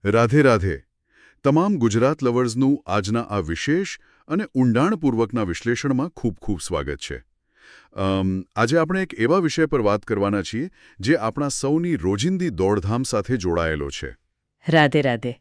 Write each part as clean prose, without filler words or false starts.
રાધે રાધે. તમામ ગુજરાત લવર્સનું આજના આ વિશેષ અને ઊંડાણપૂર્વકના વિશ્લેષણમાં ખૂબ ખૂબ સ્વાગત છે. આજે આપણે એક એવા વિષય પર વાત કરવાના છીએ જે આપણા સૌની રોજિંદી દોડધામ સાથે જોડાયેલો છે. રાધે રાધે.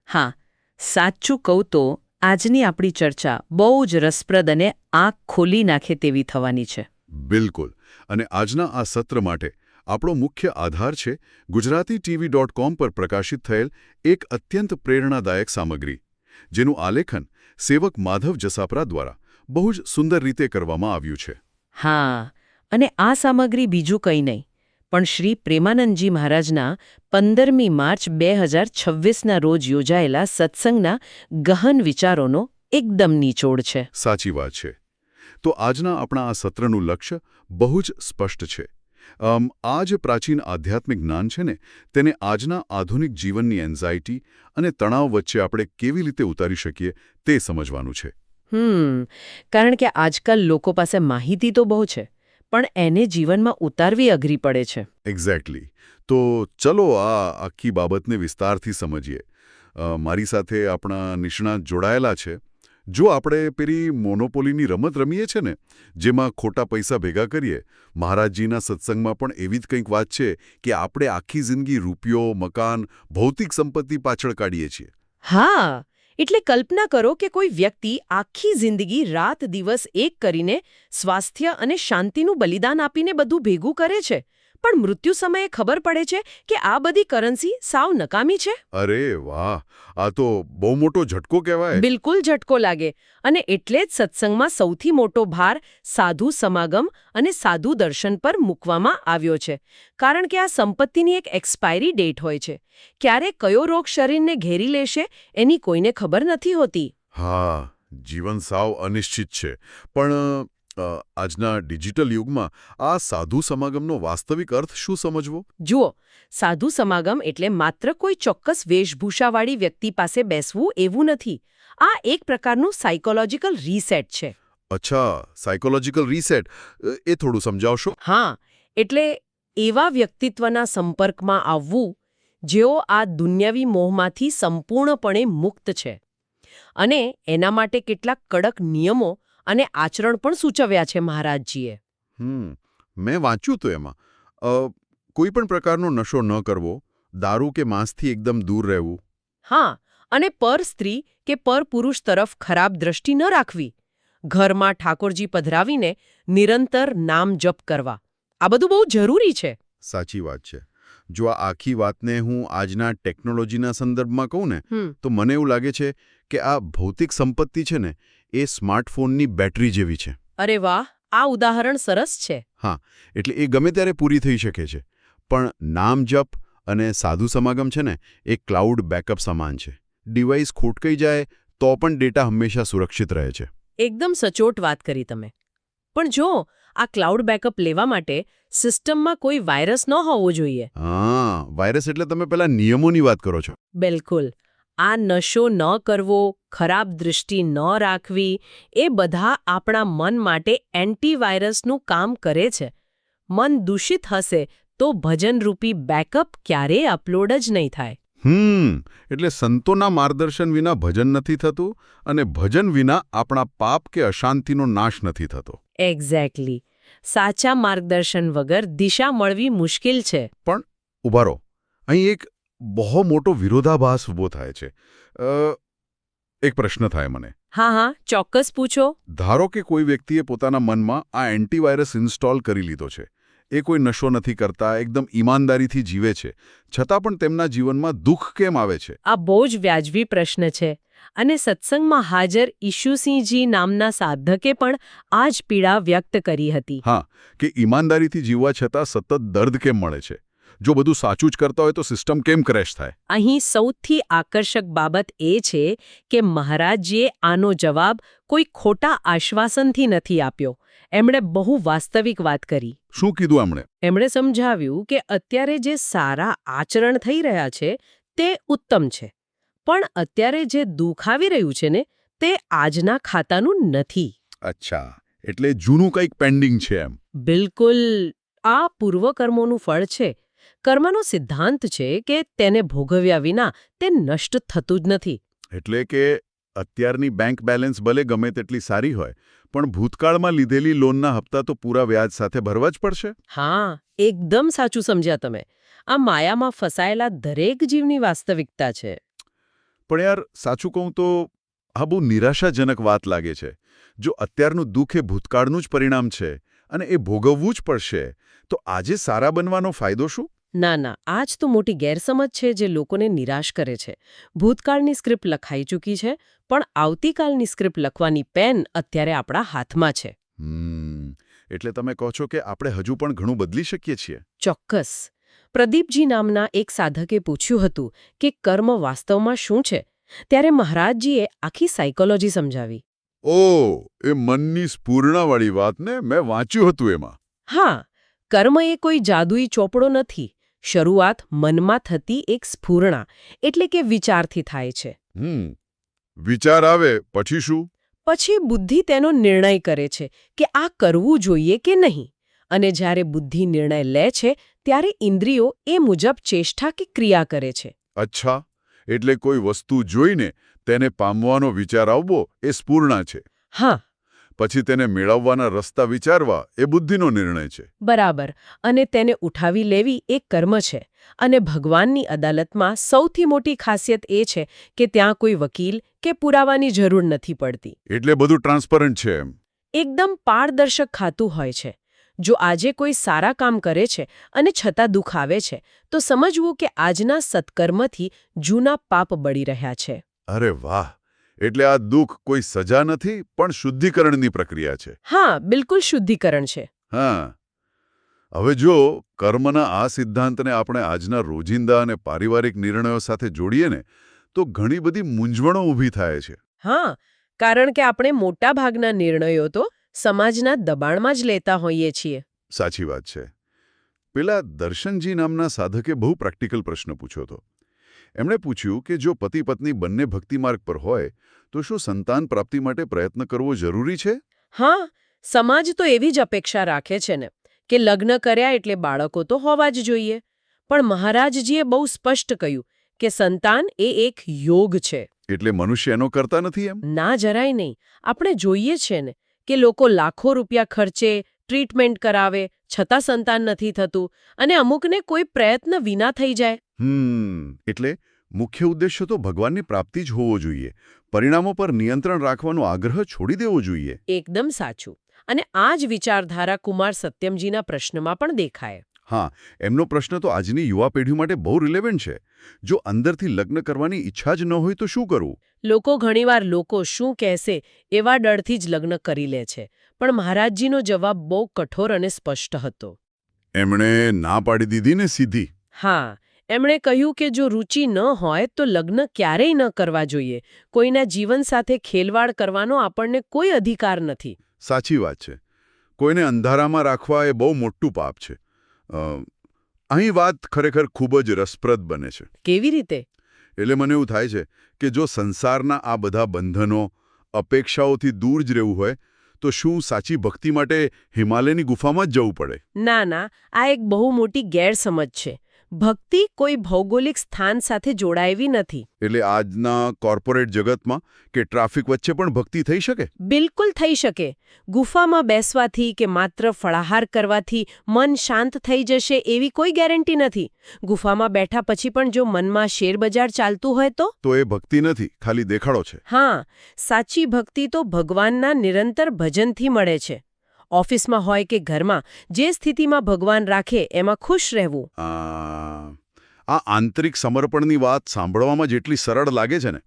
હા, સાચું કહું તો આજની આપણી ચર્ચા બહુ જ રસપ્રદ અને આંખ ખોલી નાખે તેવી થવાની છે. બિલકુલ. અને આજના આ સત્ર માટે આપણો મુખ્ય આધાર છે gujarati.tv.com પર પ્રકાશિત થયેલ એક અત્યંત પ્રેરણાદાયક સામગ્રી, જેનું આલેખન સેવક માધવ જસાપરા દ્વારા બહુ જ સુંદર રીતે કરવામાં આવ્યું છે. હા, અને આ સામગ્રી બીજું કંઈ નહીં, પણ શ્રી પ્રેમાનંદજી મહારાજના 15મી માર્ચ 2026ના રોજ યોજાયેલા સત્સંગના ગહન વિચારોનો એકદમ નિચોડ છે. સાચી વાત છે. તો આજના આપણા આ સત્રનું લક્ષ્ય બહુ જ સ્પષ્ટ છે. આ જે પ્રાચીન આધ્યાત્મિક જ્ઞાન છે ને, તેને આજના આધુનિક જીવનની એન્ઝાયટી અને તણાવ વચ્ચે આપણે કેવી રીતે ઉતારી શકીએ તે સમજવાનું છે. કારણ કે આજકાલ લોકો પાસે માહિતી તો બહુ છે, પણ એને જીવનમાં ઉતારવી અઘરી પડે છે. એક્ઝેક્ટલી. તો ચલો આ આખી બાબતને વિસ્તારથી સમજીએ. મારી સાથે આપણા નિષ્ણાત જોડાયેલા છે. જો આપણે પેલી મોનોપોલીની રમત રમીએ છે ને, જેમાં ખોટા પૈસા ભેગા કરીએ, મહારાજજીના સત્સંગમાં પણ એવી જ કંઈક વાત છે કે આપણે આખી જિંદગી રૂપિયો, મકાન, ભૌતિક સંપત્તિ પાછળ કાઢીએ છીએ. હા, એટલે કલ્પના કરો કે કોઈ વ્યક્તિ આખી જિંદગી રાત દિવસ એક કરીને સ્વાસ્થ્ય અને શાંતિનું બલિદાન આપીને બધું ભેગું કરે છે, પણ મૃત્યુ સમયે ખબર પડે છે કે આ બધી કરન્સી સાવ નકામી છે. અરે વાહ, આ તો બહુ મોટો ઝટકો કહેવાય. બિલકુલ ઝટકો લાગે. અને એટલે જ સત્સંગમાં સૌથી મોટો ભાર સાધુ સમાગમ અને સાધુ દર્શન પર મૂકવામાં આવ્યો છે. કારણ કે આ સંપત્તિની એક એક્સપાયરી ડેટ હોય છે. ક્યારે કયો રોગ શરીરને ઘેરી લેશે એની કોઈને ખબર નથી હોતી. હા, જીવન સાવ અનિશ્ચિત છે. પણ આજના ડિજિટલ યુગમાં આ સાધુ સમાગમનો વાસ્તવિક અર્થ શું સમજવો? જુઓ, સાધુ સમાગમ એટલે માત્ર કોઈ ચોક્કસ વેશભૂષાવાળી વ્યક્તિ પાસે બેસવું એવું નથી. આ એક પ્રકારનું સાયકોલોજીકલ રીસેટ છે. અચ્છા, સાયકોલોજીકલ રીસેટ. એ થોડું સમજાવશો? હા, એટલે એવા વ્યક્તિત્વના સંપર્કમાં આવવું જેઓ આ દુન્યવી મોહમાંથી સંપૂર્ણપણે મુક્ત છે. અને એના માટે કેટલાક કડક નિયમો અને આચરણ પણ સૂચવ્યા છે મહારાજજીએ. મેં વાંચ્યું તો એમાં કોઈ પણ પ્રકારનો નશો ન કરવો, દારૂ કે માંસથી એકદમ દૂર રહેવું. હા, અને પર સ્ત્રી કે પર પુરુષ તરફ ખરાબ દ્રષ્ટિ ન રાખવી, ઘરમાં ઠાકોરજી પધરાવીને નિરંતર નામ જપ કરવા. આ બધું બહુ જરૂરી છે. સાચી વાત છે. જો આ આખી વાતને હું આજના ટેકનોલોજીના સંદર્ભમાં કહું ને, તો મને એવું લાગે છે કે આ ભૌતિક સંપત્તિ છે ને, એ સ્માર્ટફોનની બેટરી જેવી છે. અરે વાહ, આ ઉદાહરણ સરસ છે. હા, એટલે એ ગમે ત્યારે પૂરી થઈ શકે છે. પણ નામ જપ અને સાધુ સમાગમ છે ને, એ ક્લાઉડ બેકઅપ સમાન છે. ડિવાઇસ ખોટકાઈ જાય તો પણ ડેટા હંમેશા સુરક્ષિત રહે છે. એકદમ સચોટ વાત કરી તમે. પણ જો આ ક્લાઉડ બેકઅપ લેવા માટે સિસ્ટમમાં કોઈ વાયરસ ન હોવો જોઈએ. હા, વાયરસ એટલે તમે પેલા નિયમોની વાત કરો છો. બિલકુલ. આ નશો ન કરવો, ખરાબ દૃષ્ટિ ન રાખવી, એ બધા આપણા મન માટે એન્ટીવાયરસનું કામ કરે છે. મન દૂષિત હશે તો ભજનરૂપી બેકઅપ ક્યારેય અપલોડ જ નહીં થાય. એટલે સંતોના માર્ગદર્શન વિના ભજન નથી થતું, અને ભજન વિના આપણા પાપ કે અશાંતિનો નાશ નથી થતો. એક્ઝેક્ટલી. સાચા માર્ગદર્શન વગર દિશા મળવી મુશ્કેલ છે. પણ ઉભા રહો, અહીં એક બહુ મોટો વિરોધાભાસ ઊભો થાય છે. એક પ્રશ્ન થાય મને. હા, ચોક્કસ પૂછો. ધારો કે કોઈ વ્યક્તિએ પોતાના મનમાં આ એન્ટીવાયરસ ઇન્સ્ટોલ કરી લીધો છે. એ કોઈ નશો નથી કરતા, એકદમ ઈમાનદારીથી જીવે છે, છતાં પણ તેમના જીવનમાં દુઃખ કેમ આવે છે? આ બહુ જ વ્યાજબી પ્રશ્ન છે. અને સત્સંગમાં હાજર ઈશુસિંહજી નામના સાધકે પણ આ જ પીડા વ્યક્ત કરી હતી. હા, કે ઈમાનદારીથી જીવવા છતાં સતત દર્દ કેમ મળે છે? જો બધું સાચું જ કરતા હોય તો સિસ્ટમ કેમ ક્રેશ થાય? અહીં સૌથી આકર્ષક બાબત એ છે કે મહારાજજીએ આનો જવાબ કોઈ ખોટા આશ્વાસનથી નથી આપ્યો. એમણે બહુ વાસ્તવિક વાત કરી. શું કીધું એમણે? એમણે સમજાવ્યું કે અત્યારે જે સારા આચરણ થઈ રહ્યા છે તે ઉત્તમ છે, પણ અત્યારે જે દુઃખ આવી રહ્યું છે ને, તે આજના ખાતાનું નથી. અચ્છા, એટલે જૂનું કંઈક પેન્ડિંગ છે એમ. બિલકુલ. આ પૂર્વકર્મોનું ફળ છે. કર્મનો સિદ્ધાંત છે કે તેને ભોગવ્યા વિના તે નષ્ટ થતું જ નથી. એટલે કે અત્યારની બેંક બેલેન્સ ભલે ગમે તેટલી સારી હોય પણ ભૂતકાળમાં લીધેલી લોનના હપ્તા તો પૂરા વ્યાજ સાથે ભરવા જ પડશે. હા, એકદમ સાચું સમજ્યા તમે. આ માયામાં ફસાયેલા દરેક જીવની વાસ્તવિકતા છે. પણ યાર સાચું કહું તો આ બહુ નિરાશાજનક વાત લાગે છે. જો અત્યારનું દુઃખ એ ભૂતકાળનું જ પરિણામ છે અને એ ભોગવવું જ પડશે તો આજે સારા બનવાનો ફાયદો શું? ના, આ જ તો મોટી ગેરસમજ છે જે લોકોને નિરાશ કરે છે. ભૂતકાળની સ્ક્રિપ્ટ લખાઈ ચૂકી છે, પણ આવતીકાલની સ્ક્રિપ્ટ લખવાની પેન અત્યારે આપણા હાથમાં છે. એટલે તમે કહો છો કે આપણે હજુ પણ ઘણું બદલી શકીએ છીએ? ચોક્કસ. પ્રદીપજી નામના એક સાધકે પૂછ્યું હતું કે કર્મ વાસ્તવમાં શું છે, ત્યારે મહારાજજીએ આખી સાયકોલોજી સમજાવી. એ મનની સ્ફૂર્ણાવાળી વાતને મેં વાંચ્યું હતું એમાં. હા, કર્મ એ કોઈ જાદુઈ ચોપડો નથી. શરૂઆત મનમાં થતી એક સ્ફૂર્ણા એટલે કે વિચારથી થાય છે. વિચાર આવે પછી શું? પછી બુદ્ધિ તેનો નિર્ણય કરે છે કે આ કરવું જોઈએ કે નહીં. અને જ્યારે બુદ્ધિ નિર્ણય લે છે ત્યારે ઇન્દ્રિયો એ મુજબ ચેષ્ટા કે ક્રિયા કરે છે. અચ્છા, એટલે કોઈ વસ્તુ જોઈને તેને પામવાનો વિચાર આવવો એ સ્ફૂર્ણા છે. હા, પછી તેને મેળવવાના રસ્તા વિચારવા એ બુદ્ધિનો નિર્ણય છે. બરાબર. અને તેને ઉઠાવી લેવી એ કર્મ છે. અને ભગવાનની અદાલતમાં સૌથી મોટી ખાસિયત એ છે કે ત્યાં કોઈ વકીલ કે પુરાવાની જરૂર નથી પડતી. એટલે બધું ટ્રાન્સપરન્ટ છે એમ? એકદમ પારદર્શક ખાતું હોય છે. જો આજે કોઈ સારા કામ કરે છે અને છતાં દુઃખ આવે છે તો સમજવું કે આજના સત્કર્મથી જૂના પાપ બળી રહ્યા છે. અરે વાહ! એટલે આ દુઃખ કોઈ સજા નથી પણ શુદ્ધિકરણની પ્રક્રિયા છે. હા, બિલકુલ શુદ્ધિકરણ છે. હા. હવે જો કર્મના આ સિદ્ધાંતને આપણે આજના રોજિંદા અને પારિવારિક નિર્ણયો સાથે જોડીએ ને તો ઘણી બધી મૂંઝવણો ઊભી થાય છે. હા, કારણ કે આપણે મોટા ભાગના નિર્ણયો તો સમાજના દબાણમાં જ લેતા હોઈએ છીએ. સાચી વાત છે. પેલા દર્શનજી નામના સાધકે બહુ પ્રેક્ટિકલ પ્રશ્ન પૂછ્યો હતો. એમણે પૂછ્યું કે જો પતિ પત્ની બંને ભક્તિ માર્ગ પર હોય તો શું સંતાન પ્રાપ્તિ માટે પ્રયત્ન કરવો જરૂરી છે? હા, સમાજ તો એવી જ અપેક્ષા રાખે છે ને કે લગ્ન કર્યા એટલે બાળકો તો હોવા જ જોઈએ. પણ મહારાજજીએ બહુ સ્પષ્ટ કહ્યું કે સંતાન એ એક યોગ છે. એટલે મનુષ્ય એનો કરતા નથી એમ? ના, જરાય નહીં. આપણે જોઈએ છે ને કે લોકો લાખો રૂપિયા ખર્ચે ટ્રીટમેન્ટ કરાવે છતાં સંતાન નથી થતું અને અમુકને કોઈ પ્રયત્ન વિના થઈ જાય. એટલે મુખ્ય ઉદ્દેશ્ય તો ભગવાનની પ્રાપ્તિ જ હોવો જોઈએ. પરિણામો પર નિયંત્રણ રાખવાનો આગ્રહ છોડી દેવો જોઈએ. એકદમ સાચું. અને આ જ વિચારધારા કુમાર સત્યમજીના પ્રશ્નમાં પણ દેખાય. હા, એમનો પ્રશ્ન તો આજની યુવા પેઢી માટે બહુ રિલેવન્ટ છે. જો અંદરથી લગ્ન કરવાની ઈચ્છા જ ન હોય તો શું કરવું? લોકો ઘણીવાર લોકો શું કહેશે એવા ડરથી જ લગ્ન કરી લે છે. પણ મહારાજજીનો જવાબ બહુ કઠોર અને સ્પષ્ટ હતો. એમણે ના પાડી દીધી ને સીધી. હા, એમણે કહ્યું કે જો રુચિ ન હોય તો લગ્ન ક્યારેય ન કરવા જોઈએ. કોઈના જીવન સાથે ખેલવાડ કરવાનો આપણને કોઈ અધિકાર નથી. સાચી વાત છે. કોઈને અંધારામાં રાખવા એ બહુ મોટું પાપ છે. અહીં વાત ખરેખર ખૂબ જ રસપ્રદ બને છે. કેવી રીતે? એટલે મને એવું થાય છે કે જો સંસારના આ બધા બંધનો અપેક્ષાઓથી દૂર જ રહેવું હોય તો શું સાચી ભક્તિ માટે હિમાલયની ગુફામાં જ જવું પડે? ના, આ એક બહુ મોટી ગેરસમજ છે. ભક્તિ કોઈ ભૌગોલિક સ્થાન સાથે જોડાયેલી નથી. એટલે આજના કોર્પોરેટ જગતમાં કે ટ્રાફિક વચ્ચે પણ ભક્તિ થઈ શકે? બિલકુલ થઈ શકે. ગુફામાં બેસવાથી કે માત્ર ફળાહાર કરવાથી મન શાંત થઈ જશે એવી કોઈ ગેરંટી નથી. ગુફામાં બેઠા પછી પણ જો મનમાં શેરબજાર ચાલતું હોય તો એ ભક્તિ નથી, ખાલી દેખાડો છે. હા, સાચી ભક્તિ તો ભગવાનના નિરંતર ભજનથી મળે છે. ઓફિસમાં હોય કે ઘરમાં જે સ્થિતિમાં ભગવાન રાખે એમાં ખુશ રહેવું. આ આંતરિક સમર્પણની વાત સાંભળવામાં જેટલી સરળ લાગે છે ને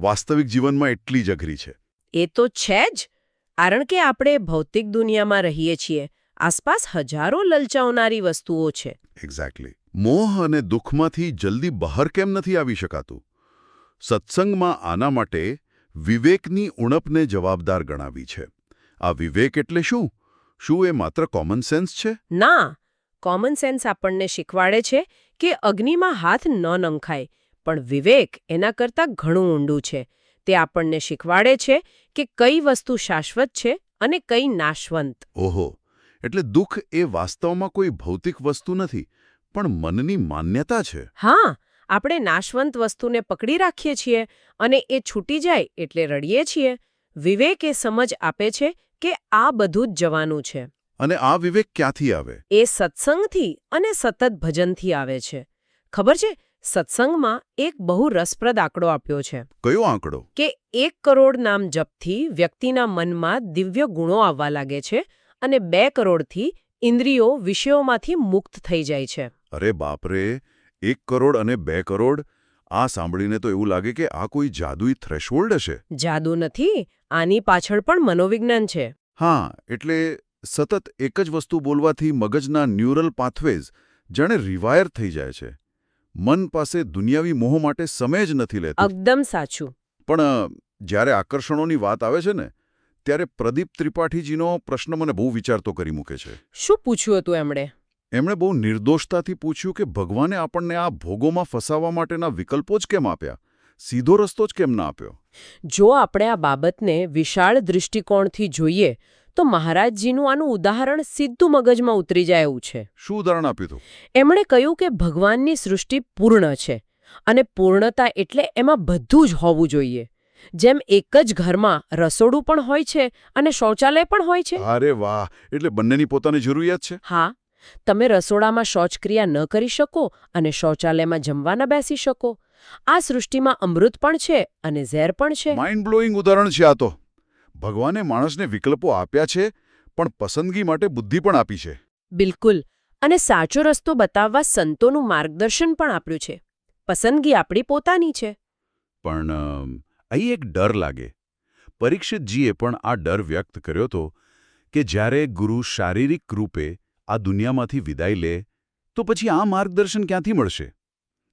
વાસ્તવિક જીવનમાં એટલી જ અઘરી છે. એ તો છે જ. કારણ કે આપણે ભૌતિક દુનિયામાં રહીએ છીએ. આસપાસ હજારો લલચાવનારી વસ્તુઓ છે. એક્ઝેક્ટલી. મોહ અને દુઃખમાંથી જલ્દી બહાર કેમ નથી આવી શકાતું? સત્સંગમાં આના માટે વિવેકની ઉણપને જવાબદાર ગણાવી છે. આ વિવેક એટલે શું? શું એ માત્ર કોમન સેન્સ છે? ના, કોમન સેન્સ આપણને શીખવાડે છે કે અગ્નિમાં હાથ ન નંખાય. પણ વિવેક એના કરતાં ઘણું ઊંડું છે. તે આપણને શીખવાડે છે કે કઈ વસ્તુ શાશ્વત છે અને કઈ નાશવંત. ઓહો, એટલે દુઃખ એ વાસ્તવમાં કોઈ ભૌતિક વસ્તુ નથી પણ મનની માન્યતા છે. હા, આપણે નાશવંત વસ્તુને પકડી રાખીએ છીએ અને એ છૂટી જાય એટલે રડીએ છીએ. વિવેક એ સમજ આપે છે કે આ બધું જ જવાનું છે. અને આ વિવેક ક્યાંથી આવે? એ સત્સંગથી અને સતત ભજનથી આવે છે. ખબર છે, સત્સંગમાં એક બહુ રસપ્રદ આંકડો આપ્યો છે કયો આંકડો? કે 1 કરોડ નામ જપથી વ્યક્તિના મનમાં દિવ્ય ગુણો આવવા લાગે છે અને 2 કરોડથી ઇન્દ્રિયો વિષયોમાંથી મુક્ત થઈ જાય છે. અરે બાપરે, 1 કરોડ અને 2 કરોડ! આ સાંભળીને તો એવું લાગે કે આ કોઈ જાદુઈ થ્રેશોલ્ડ હશે. જાદુ નથી, આની પાછળ પણ મનોવિજ્ઞાન છે. હા, એટલે સતત એક જ વસ્તુ બોલવાથી મગજના ન્યુરલ પાથવેઝ જાણે રિવાયર થઈ જાય છે. મન પાસે દુનિયાવી મોહ માટે સમય જ નથી લેતું. એકદમ સાચું. પણ જ્યારે આકર્ષણોની વાત આવે છે ને, ત્યારે પ્રદીપ ત્રિપાઠીજીનો પ્રશ્ન મને બહુ વિચારતો કરી મૂકે છે. શું પૂછ્યું હતું એમણે? એમણે બહુ નિર્દોષતાથી પૂછ્યું કે ભગવાને આપણને આ ભોગોમાં ફસાવવા માટેના વિકલ્પો જ કેમ આપ્યા? સીધો રસ્તો જ કેમ ના આપ્યો? જો આપણે આ બાબતને વિશાળ દૃષ્ટિકોણથી જોઈએ તો મહારાજજીનું આનું ઉદાહરણ સીધું મગજમાં ઉતરી જાય એવું છે. શું ઉદાહરણ આપ્યું હતું? એમણે કહ્યું કે ભગવાનની સૃષ્ટિ પૂર્ણ છે અને પૂર્ણતા એટલે એમાં બધું જ હોવું જોઈએ. જેમ એક જ ઘરમાં રસોડું પણ હોય છે અને શૌચાલય પણ હોય છે. અરે વાહ! એટલે બંનેની પોતાની જરૂરિયાત છે. હા, તમે રસોડામાં શૌચક્રિયા ન કરી શકો અને શૌચાલયમાં જમવા ન બેસી શકો. આ સૃષ્ટિમાં અમૃત પણ છે અને ઝેર પણ છે. માઇન્ડ બ્લોઈંગ ઉદાહરણ છે આ તો. ભગવાને માણસને વિકલ્પો આપ્યા છે, પણ પસંદગી માટે બુદ્ધિ પણ આપી છે. બિલકુલ. અને સાચો રસ્તો બતાવવા સંતોનું માર્ગદર્શન પણ આપ્યું છે. પસંદગી આપણી પોતાની છે. પણ અહીં એક ડર લાગે. પરીક્ષિતજીએ પણ આ ડર વ્યક્ત કર્યો હતો કે જ્યારે ગુરુ શારીરિક રૂપે આ દુનિયામાંથી વિદાય લે તો પછી આ માર્ગદર્શન ક્યાંથી મળશે?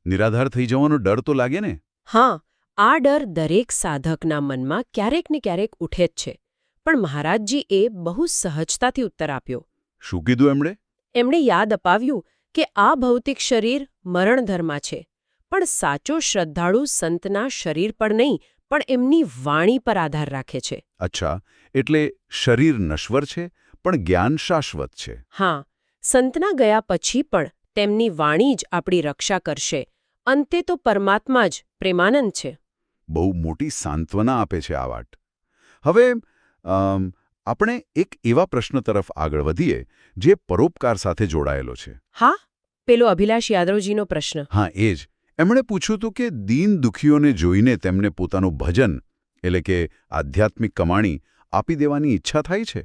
નિરાધાર થઈ જવાનો ડર તો લાગે ને? હા, આ ડર દરેક સાધકના મનમાં ક્યારેક ને ક્યારેક ઉઠે જ છે. પણ મહારાજજીએ બહુ સહજતાથી ઉત્તર આપ્યો. શું કીધું એમણે? એમણે યાદ અપાવ્યું કે આ ભૌતિક શરીર મરણધર્મા છે, પણ સાચો શ્રદ્ધાળુ સંતના શરીર પર નહીં પણ એમની વાણી પર આધાર રાખે છે. અચ્છા, એટલે શરીર નશ્વર છે, પણ જ્ઞાન શાશ્વત છે. હા, સંતના ગયા પછી પણ તેમની વાણી જ આપણી રક્ષા કરશે. અંતે તો પરમાત્મા જ પ્રેમાનંદ છે. બહુ મોટી સાંત્વના આપે છે આ વાત. હવે આપણે એક એવા પ્રશ્ન તરફ આગળ વધીએ જે પરોપકાર સાથે જોડાયેલો છે. હા, પેલો અભિલાષ યાદવજીનો પ્રશ્ન. હા, એ જ. એમણે પૂછ્યું હતું કે દીન દુખીઓને જોઈને તેમને પોતાનું ભજન એટલે કે આધ્યાત્મિક કમાણી આપી દેવાની ઈચ્છા થાય છે.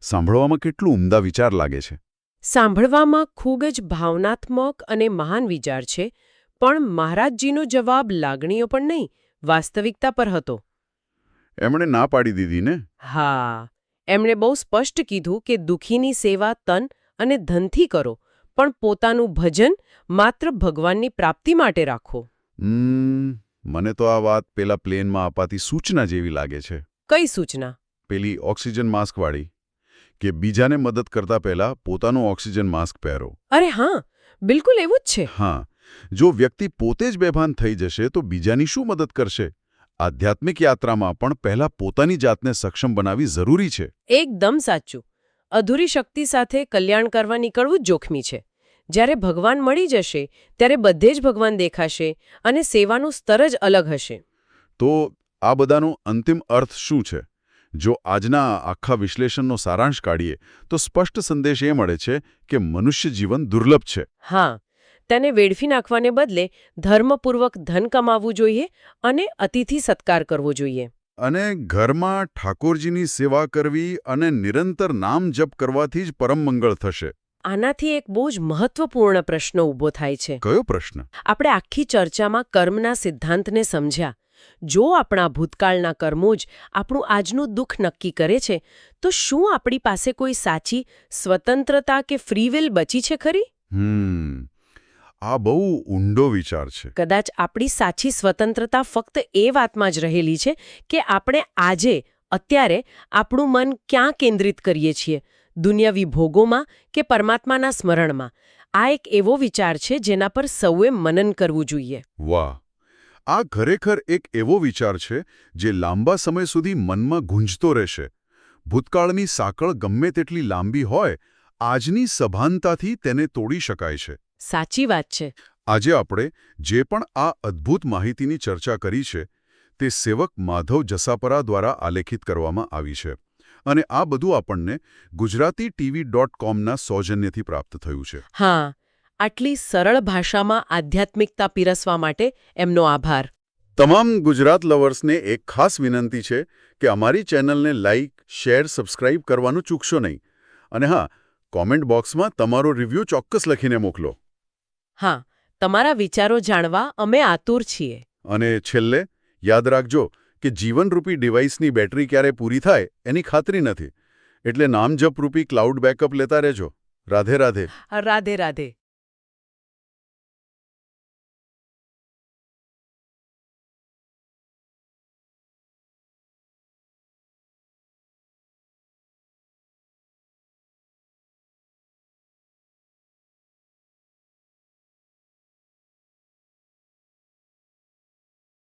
સાંભળવામાં કેટલું ઉમદા વિચાર લાગે છે. સાંભળવામાં ખૂબ જ ભાવનાત્મક અને મહાન વિચાર છે, પણ મહારાજજીનો જવાબ લાગણીઓ પણ નહીં, વાસ્તવિકતા પર હતો. એમણે ના પાડી દીધી ને? હા, એમણે બહુ સ્પષ્ટ કીધું કે દુઃખીની સેવા તન અને ધનથી કરો, પણ પોતાનું ભજન માત્ર ભગવાનની પ્રાપ્તિ માટે રાખો. મને તો આ વાત પેલા પ્લેનમાં અપાતી સૂચના જેવી લાગે છે. કઈ સૂચના? પેલી ઓક્સિજન માસ્કવાળી, કે બીજાને મદદ કરતા પહેલા પોતાનું ઓક્સિજન માસ્ક પહેરો. અરે હા, બિલકુલ એવું જ છે. હા, જો વ્યક્તિ પોતે જ બેભાન થઈ જશે તો બીજાની શું મદદ કરશે? આધ્યાત્મિક યાત્રામાં પણ પહેલા પોતાની જાતને સક્ષમ બનાવવી જરૂરી છે. એકદમ સાચું. અધૂરી શક્તિ સાથે કલ્યાણ કરવા નીકળવું જોખમી છે. જ્યારે ભગવાન મળી જશે ત્યારે બધે જ ભગવાન દેખાશે અને સેવાનું સ્તર જ અલગ હશે. તો આ બધાનો અંતિમ અર્થ શું છે? જો આજના આખા વિશ્લેષણનો સારાંશ કાઢીએ તો સ્પષ્ટ સંદેશ એ મળે છે કે મનુષ્ય જીવન દુર્લભ છે. હા, તેને વેડફી નાખવાને બદલે ધર્મપૂર્વક ધન કમાવવું જોઈએ અને અતિથિ સત્કાર કરવો જોઈએ. અને ઘરમાં ઠાકોરજીની સેવા કરવી અને નિરંતર નામ જપ કરવાથી જ પરમ મંગળ થશે. આનાથી એક બહુ જ મહત્વપૂર્ણ પ્રશ્ન ઊભો થાય છે. કયો પ્રશ્ન? આપણે આખી ચર્ચામાં કર્મના સિદ્ધાંતને સમજ્યા. જો આપણા ભૂતકાળના કર્મો જ આપણું આજનું દુઃખ નક્કી કરે છે, તો શું આપણી પાસે કોઈ સાચી સ્વતંત્રતા કે ફ્રી વિલ બચી છે ખરી? આ બહુ ઊંડો વિચાર છે. કદાચ આપણી સાચી સ્વતંત્રતા ફક્ત એ વાતમાં જ રહેલી છે કે આપણે આજે, અત્યારે આપણું મન ક્યાં કેન્દ્રિત કરીએ છીએ, દુનિયાવી ભોગોમાં કે પરમાત્માના સ્મરણમાં. આ એક એવો વિચાર છે જેના પર સૌએ મનન કરવું જોઈએ. વાહ! આ ખરેખર એક એવો વિચાર છે જે લાંબા સમય સુધી મનમાં ગૂંજતો રહેશે. ભૂતકાળની સાંકળ ગમે તેટલી લાંબી હોય, આજની સભાનતાથી તેને તોડી શકાય છે. સાચી વાત છે. આજે આપણે જે પણ આ અદ્ભુત માહિતીની ચર્ચા કરી છે તે સેવક માધવ જસાપરા દ્વારા આલેખિત કરવામાં આવી છે અને આ બધું આપણને gujaratiTV.comના સૌજન્યથી પ્રાપ્ત થયું છે. હા, આટલી સરળ ભાષામાં આધ્યાત્મિકતા પીરસવા માટે એમનો આભાર. તમામ ગુજરાત લવર્સને એક ખાસ વિનંતી છે કે અમારી ચેનલને લાઇક, શેર, સબસ્ક્રાઇબ કરવાનું ચૂકશો નહીં. અને હા, કોમેન્ટ બોક્સમાં તમારો રિવ્યૂ ચોક્કસ લખીને મોકલો. હા, તમારા વિચારો જાણવા અમે આતુર છીએ. અને છેલ્લે યાદ રાખજો કે જીવનરૂપી ડિવાઇસની બેટરી ક્યારે પૂરી થાય એની ખાતરી નથી. એટલે નામજપરૂપી ક્લાઉડ બેકઅપ લેતા રહેજો. રાધે રાધે. રાધે રાધે.